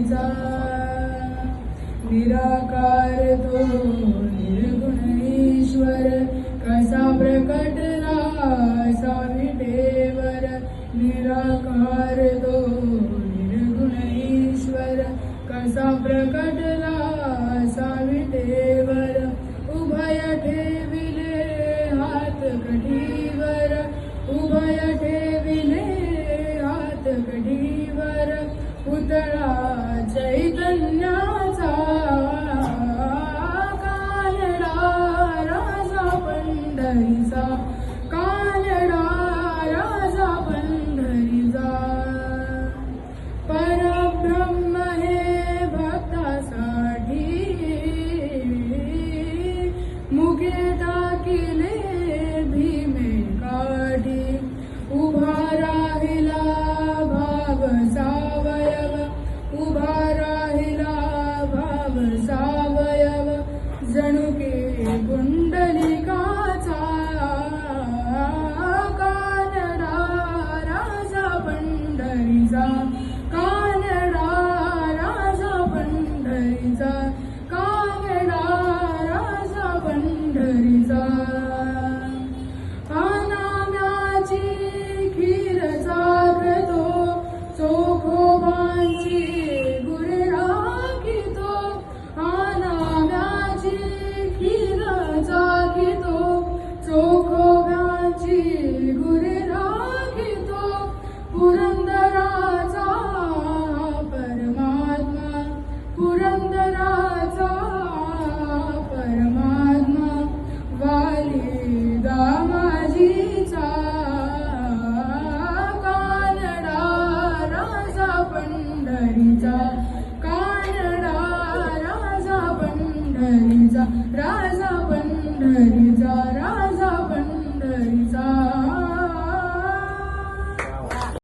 पंढरीचा निराकार तो निर्गुण ईश्वर कसा प्रकटला असा विटेवर निराकार तो निर्गुण ईश्वर कसा प्रकटला असा विटेवर उभय ठेविले हात कढीवर उभय ठेविले हात कढीवर पुतळा चैतन्याचा कानडा राजा पंढरीचा कानडा राजा पंढरीचा परब्रह्म हे भक्तासाठी मुखे टाकिले भीमे काठी उभा राहिला भाव सावयव उभा राहिला भाव सावयव जणुके कुंडलिकाचा कानडा राजा पंढरीचा कानडा राजा पंढरीचा कानडा राजा पंढरीचा नाम्याची खीर चाखतो चोखोबांची गुरे राखितो नाम्याची खीर चाखितो चोखोबांची गुरे राखितो पुरंदराचा परमात्मा पुरंदराचा परमात्मा वाली दामाजीचा कानडा राजा पंढरीचा कानडा राजा पंढरीचा राजा पंढरी